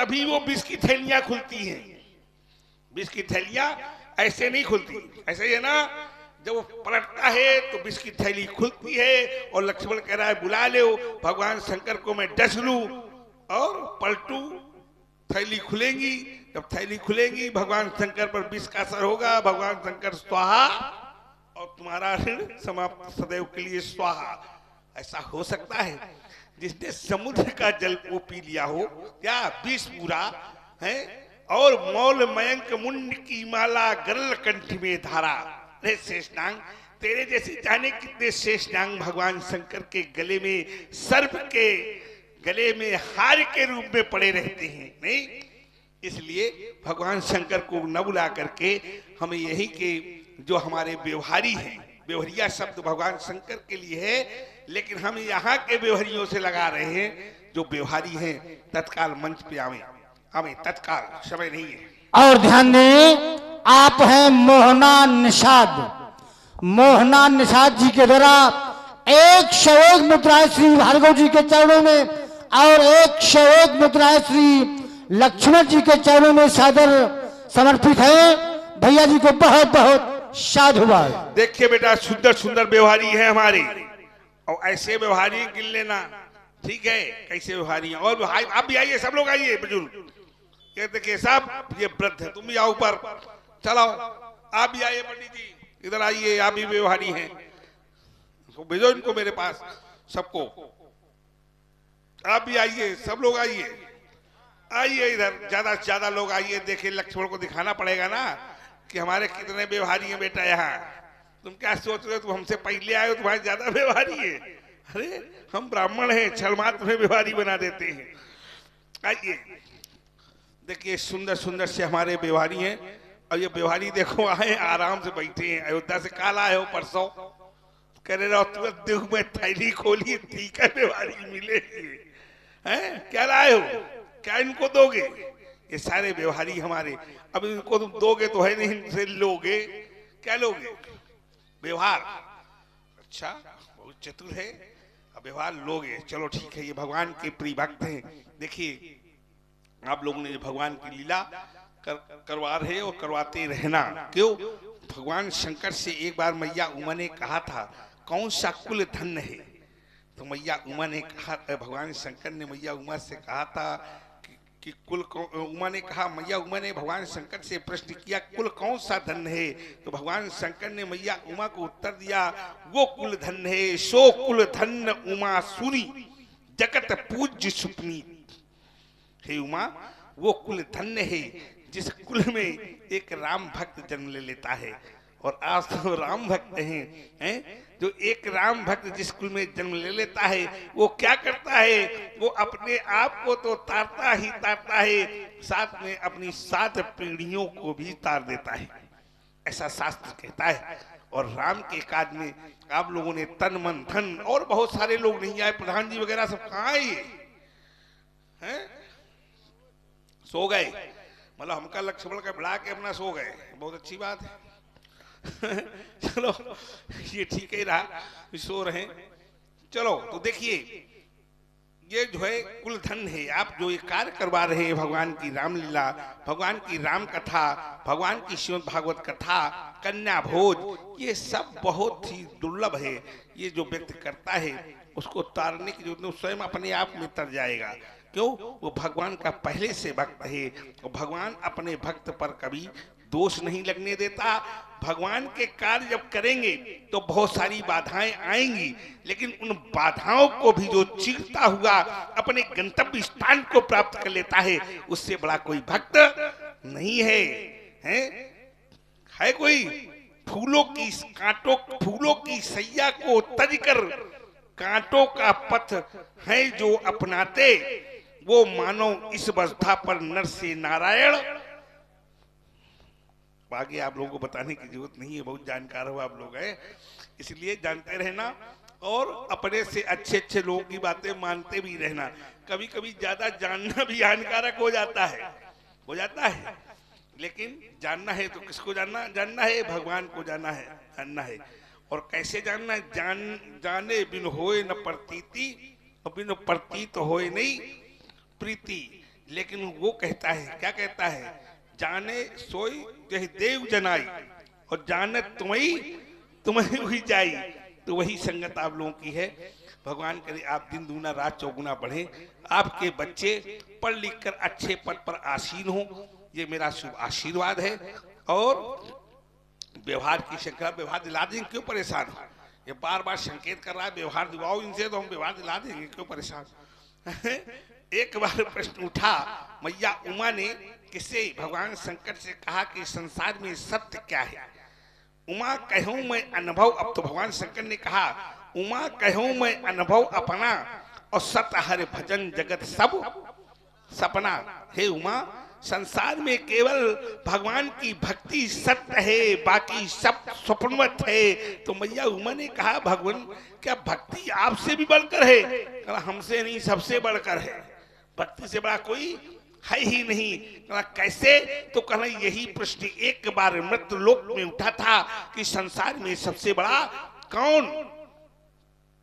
तभी वो विष की थैलियां खुलती हैं। विष की थैलियां ऐसे नहीं खुलती, ऐसे ही है ना, जब वो पलटता है तो विष की थैली खुलती है और लक्ष्मण कह रहा है बुला लो भगवान शंकर को, मैं डस लूं और पलटू, थैली खुलेंगी। जब थैली खुलेगी भगवान शंकर पर विष का असर होगा, भगवान शंकर स्वाहा और तुम्हारा ऋण समाप्त सदैव के लिए स्वाहा। ऐसा हो सकता है जिसने समुद्र का जल को पी लिया हो, क्या विष पूरा है, और मौल मयंक मुंड की माला गरल कंठ में धारा। अरे शेषनाग, तेरे जैसे जाने कितने शेषनाग भगवान शंकर के गले में, सर्प के गले में हार के रूप में पड़े रहते हैं। नहीं, इसलिए भगवान शंकर को न बुला करके हमें यही के जो हमारे व्यवहारी हैं, व्यवहारिया शब्द भगवान शंकर के लिए है, लेकिन हम यहाँ के व्यवहारियों से लगा रहे हैं। जो व्यवहारी हैं तत्काल मंच पे आवे, हमें तत्काल, समय नहीं है। और ध्यान दें, आप हैं मोहना निषाद। मोहना निषाद जी के द्वारा 101 मुद्राएं श्री भार्गव जी के चरणों में और 101 मुद्राएं श्री लक्ष्मण जी के चरणों में सादर समर्पित है। भैया जी को बहुत बहुत साधुवाद। देखिए बेटा, सुंदर सुंदर व्यवहारी है हमारे, और ऐसे व्यवहारी गिन लेना, ठीक है, कैसे व्यवहारी हैं। और आप भी आइए, सब लोग आइए, बुजुर्ग, ये देखिए साहब, ये वृद्ध है, तुम भी आओ ऊपर, चलो आप भी आइए, पंडित जी इधर आइए, आप भी व्यवहारी हैं, तो भेजो इनको मेरे पास सबको। आप भी आइए, सब लोग आइए, आइए इधर, ज्यादा से ज्यादा लोग आइए। देखिए लक्ष्मण को दिखाना पड़ेगा ना कि हमारे कितने व्यवहारी हैं बेटा यहाँ। तुम क्या सोच रहे हो, तुम हमसे पहले आए हो, तुम्हारे ज्यादा व्यवहारी है। अरे हम ब्राह्मण हैं, छल मात्र में व्यवहारी बना देते हैं। आइए, देखिए सुंदर सुंदर से हमारे व्यवहारी हैं, और ये व्यवहारी देखो आए आराम से बैठे हैं। अयोध्या से काल आए हो परसों, कह रहे रहो तुरंत देख में थैली खोली, ठीक है व्यवहारी मिले हैं, क्या लाए हो, क्या इनको दोगे? ये सारे व्यवहारी हमारे। अब इनको तुम दोगे तो है नहीं, इनसे लोगे, क्या लोगे? व्यवहार। अच्छा, बहुत चतुर है, अब व्यवहार लोगे, चलो ठीक है। ये भगवान के प्रिय भक्त हैं। देखिए आप लोगों ने भगवान की लीला करवा रहे और करवाते रहना। क्यों? भगवान शंकर से एक बार मैया उमा ने कहा था कौन सा कुल धन है, तो मैया उमा ने कहा, भगवान शंकर ने मैया उमा से कहा था कि कुल, उमा ने कहा, मैया उमा ने भगवान शंकर से प्रश्न किया कुल कौन सा धन है, तो भगवान शंकर ने मैया उमा को उत्तर दिया वो कुल धन है सो कुल धन उमा सुनी जगत पूज्य सुपनी। हे उमा, वो कुल धन्य है जिस कुल में एक राम भक्त जन्म ले लेता है। और आज तो राम भक्त हैं, जो एक राम भक्त जिस कुल में जन्म ले लेता है वो क्या करता है, वो अपने आप को तो तारता ही तारता है, साथ में अपनी 7 पीढ़ियों को भी तार देता है, ऐसा शास्त्र कहता है। और राम के काज में आप लोगों ने तन मन धन, और बहुत सारे लोग नहीं आए, प्रधान जी वगैरह सब कहाँ आए हैं, सो गए, मतलब हमका लक्ष्मण का बढ़ा के अपना सो गए, बहुत अच्छी बात है। चलो ये ठीक ही रहा, सो रहे। चलो तो देखिए ये जो है कुल धन है। आप जो ये कार्य करवा रहे हैं, भगवान की रामलीला, भगवान की राम कथा, भगवान की श्रीमद् भागवत कथा, कन्या भोज, ये सब बहुत ही दुर्लभ है। ये जो व्यक्ति करता है उसको तारने की जरूरत नहीं, स्वयं अपने आप में तर जाएगा। क्यों? वो भगवान का पहले से भक्त है, और भगवान अपने भक्त पर कभी दोष नहीं लगने देता। भगवान के कार्य जब करेंगे तो बहुत सारी बाधाएं आएंगी, लेकिन उन बाधाओं को भी जो चीरता हुआ अपने गंतव्य स्थान को प्राप्त कर लेता है, उससे बड़ा कोई भक्त नहीं है, है कोई? फूलों की कांटों, फूलों की सैया को तज कर कांटों का पथ है जो अपनाते, वो मानो इस अवस्था पर नर से नारायण। आगे आप लोगों को बताने की जरूरत नहीं है, बहुत जानकार हो आप लोग हैं, इसलिए जानते रहना और अपने से अच्छे अच्छे लोगों की बातें मानते भी रहना। कभी कभी ज्यादा जानना भी हानिकारक हो जाता है, लेकिन जानना है तो किसको जानना है? भगवान को जानना है। और कैसे जानना है? जाने बिन होए न प्रतीति, और बिन प्रतीत होए नहीं प्रीति। लेकिन वो कहता है, क्या कहता है, जाने सोई जही देव जनाई और जाने तुम्हें हुई जाई। तो वही संगत आप लोगों की है। भगवान करे आप दिन दूना रात चौगुना बढ़े, आपके बच्चे पढ़ लिख कर अच्छे पद पर आसीन हो, ये मेरा शुभ आशीर्वाद है। और व्यवहार की श्रृंखला, व्यवहार दिला देंगे, क्यों परेशान हो, ये बार बार संकेत कर रहा है व्यवहार दिलाओ इनसे, तो हम व्यवहार दिला देंगे, क्यों परेशान। एक बार प्रश्न उठा, मैया उमा ने किसे भगवान शंकर से कहा कि संसार में सत्य क्या है। उमा कहूं मैं अनुभव, अब तो भगवान शंकर ने कहा उमा कहूं मैं अनुभव अपना और सत्य हर भजन जगत सब सपना। हे उमा, संसार में केवल भगवान की भक्ति सत्य है, बाकी सब स्वप्नवत है। तो मैया उमा ने कहा भगवान क्या भक्ति आपसे भी बढ़कर है? कहा हमसे नहीं, सबसे बढ़कर है, भक्ति से बड़ा कोई है ही नहीं। कहा कैसे? तो कहना यही प्रश्न एक बार मृत्यु लोक में उठा था कि संसार में सबसे बड़ा कौन?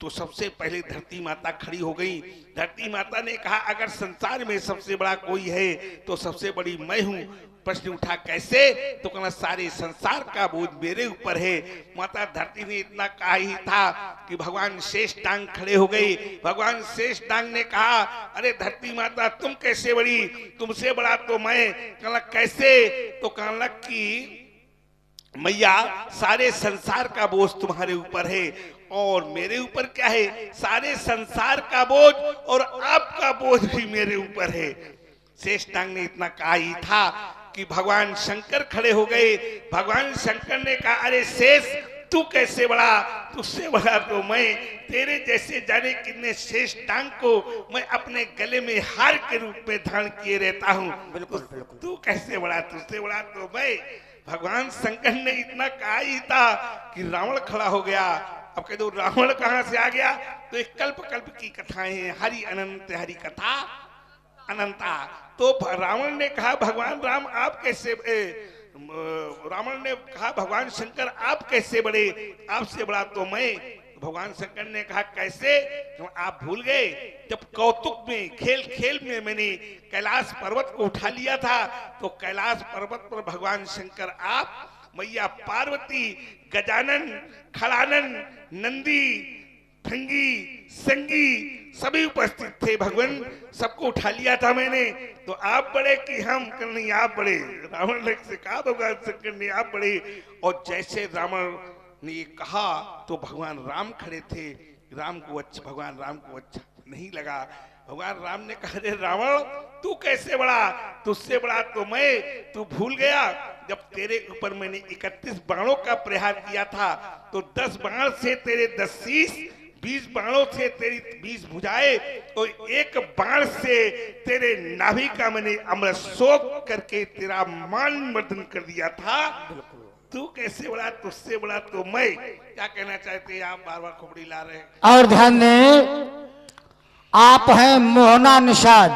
तो सबसे पहले धरती माता खड़ी हो गई। धरती माता ने कहा अगर संसार में सबसे बड़ा कोई है तो सबसे बड़ी मैं हूं। प्रश्न उठा कैसे? तो कहना सारे संसार का बोझ मेरे ऊपर है। माता धरती ने इतना कहा ही था कि भगवान शेष टांग खड़े हो गए। भगवान शेष टांग ने कहा अरे धरती माता तुम कैसे बड़ी, तुमसे बड़ा तो मैं। कहना कैसे? तो कहना कि मैया सारे संसार का बोझ तुम्हारे ऊपर है और मेरे ऊपर क्या है? सारे संसार का बोझ और आपका बोझ भी मेरे ऊपर है। शेष टांग ने इतना कहा ही था कि भगवान शंकर खड़े हो गए। भगवान शंकर ने कहा अरे शेष तू कैसे बड़ा, तुझसे बड़ा तो मैं। तेरे जैसे जाने कितने शेष टांग को मैं अपने गले में हार के रूप में धारण किए रहता हूँ। बिल्कुल बिल्कुल। तू कैसे बड़ा, तुझसे बड़ा तो मैं। भगवान शंकर ने इतना कहा ही था कि रावण खड़ा हो गया। अब कह दो रावण कहां से आ गया? तो एक कल्प कल्प की कथाएं हैं, हरि अनंत हरि कथा अनंता। तो रावण ने कहा भगवान राम आप कैसे, रावण ने कहा भगवान शंकर आप कैसे बड़े, आपसे बड़ा तो मैं। भगवान शंकर ने कहा कैसे? आप भूल गए जब कौतुक में खेल खेल में मैंने कैलाश पर्वत को उठा लिया था, तो कैलाश पर्वत पर भगवान शंकर आप, मैया पार्वती, गजानन, खड़ानन, नंदी, भृंगी, संगी सभी उपस्थित थे। भगवान सबको उठा लिया था मैंने। तो आप बड़े कि हम? नहीं आप बड़े। रावण ने से कहा भगवान शंकर ने आप बड़े। और जैसे रावण ने ये कहा तो भगवान राम खड़े थे। राम को अच्छा, भगवान राम को अच्छा नहीं लगा। भगवान राम ने कहा अरे रावण तू कैसे बड़ा, तुझसे बड़ा तो मैं। तू भूल गया जब तेरे ऊपर मैंने 31 बाणों का प्रहार किया था तो 10 बाण से तेरे 10 शीश, 20 बाणों से तेरी 20 भुजाएं और एक बाण से तेरे नाभि का मैंने अमृत शोक करके तेरा मान मर्दन कर दिया था। तू कैसे बड़ा, तुझसे बड़ा तो मैं। क्या कहना चाहते हैं आप? बार बार खोपड़ी ला रहे हैं। और ध्यान दें, आप हैं मोहना निषाद।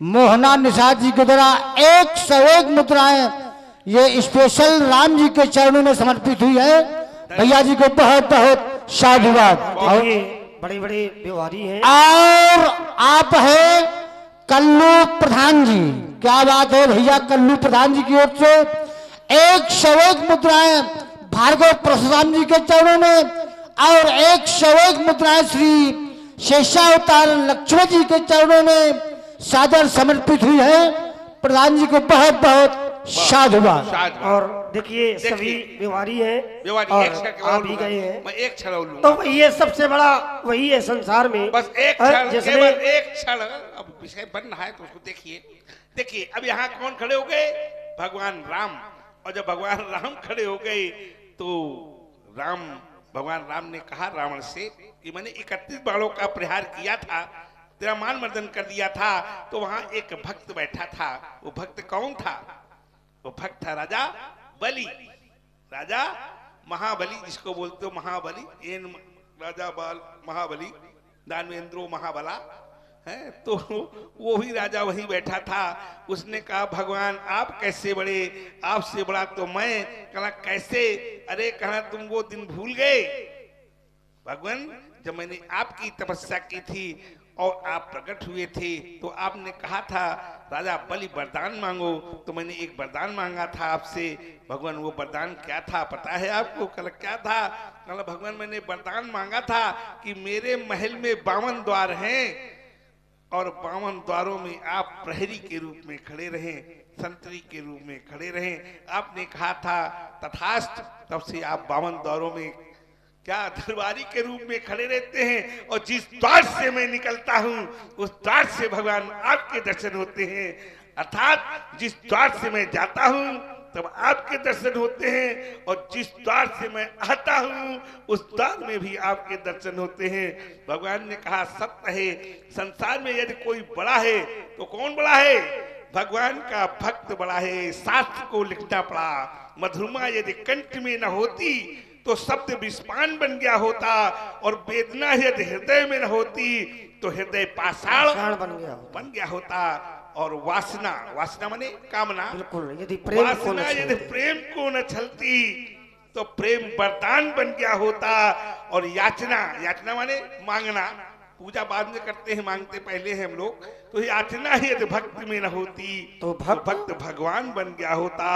मोहना निषाद जी के द्वारा 101 मुद्राएं ये स्पेशल राम जी के चरणों में समर्पित हुई है। भैया जी को बहुत बहुत साधुवाद। और बड़े बड़े व्यवहारी हैं। और आप हैं कल्लू प्रधान जी। क्या बात है भैया, कल्लू प्रधान जी की ओर से 101 मुद्राएं भार्गव परशुराम जी के चरणों में और 101 मुद्राएं श्री शेषावतार लक्ष्मण जी के चरणों में सादर समर्पित हुई है। प्रधान जी को बहुत बहुत साधुवाद। और देखिए सभी व्यवहारी हैं और आ भी गए हैं। मैं एक क्षण लूंगा। तो वही है सबसे बड़ा, वही है संसार में। बस एक क्षण, केवल एक क्षण। अब विषय बन रहा है तो उसको देखिए। देखिए अब यहाँ कौन खड़े हो गए? भगवान राम। और जब भगवान राम खड़े हो गए तो भगवान राम ने कहा रावण से कि मैंने 31 बाणों का प्रहार किया था, तेरा मान मर्दन कर दिया था। तो वहां एक भक्त बैठा था। वो भक्त कौन था? वो भक्त था राजा बलि, राजा महाबली, जिसको बोलते हो महाबली। राजा महाबली, दानवेंद्रो महाबला है। तो वो भी राजा वहीं बैठा था। उसने कहा भगवान आप कैसे बड़े, आपसे बड़ा तो मैं। कहा कैसे? अरे कहा तुम वो दिन भूल गए भगवान जब मैंने आपकी तपस्या की थी और आप प्रकट हुए थे तो आपने कहा था राजा बलि वरदान मांगो, तो मैंने एक वरदान मांगा था आपसे। भगवान वो वरदान क्या था पता है आपको? कल क्या था? कल भगवान मैंने वरदान मांगा था कि मेरे महल में 52 द्वार हैं और 52 द्वारों में आप प्रहरी के रूप में खड़े रहें, संतरी के रूप में खड़े रहें। आपने कहा था तथास्तु। तब से आप 52 द्वारों में क्या दरबारी के रूप में खड़े रहते हैं, और जिस द्वार से मैं निकलता हूं उस द्वार से भगवान आपके दर्शन होते हैं। अर्थात जिस द्वार से मैं जाता हूं तब आपके दर्शन होते हैं, और जिस द्वार से मैं आता हूं उस द्वार में भी आपके दर्शन होते हैं। भगवान ने कहा सत्य है, संसार में यदि कोई बड़ा है तो कौन बड़ा है? भगवान का भक्त बड़ा है। शास्त्र को लिखना पड़ा, मधुरमा यदि कंठ में न होती तो शब्द विस्पान बन गया होता, और वेदना यदि हृदय में न होती तो हृदय पाषाण बन गया होता। और वासना, वासना माने कामना, बिल्कुल यदि प्रेम वासना यदि प्रेम को न छलती तो प्रेम वरदान बन गया होता। और याचना, याचना माने मांगना, पूजा बाद में करते हैं, मांगते पहले हैं हम लोग। तो याचना ही यदि भक्ति में न होती तो भक्त भगवान बन गया होता।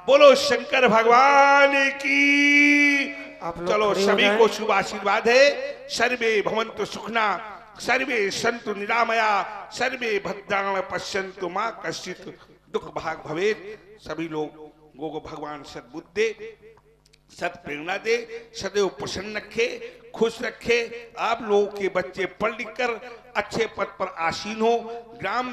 बोलो शंकर भगवान की। चलो सभी को शुभ आशीर्वाद है। सर्वे भवन्तु सुखना, सर्वे सन्तु निरामया, सर्वे भद्राणि पश्यन्तु मा कश्चित् दुख भाग भवेत्। सभी लोगों को भगवान सद्बुद्धि दे, सत प्रेरणा दे, सदैव प्रसन्न रखे, खुश रखे। आप लोगों के बच्चे पढ़ लिख कर अच्छे पद पर आसीन हो। ग्राम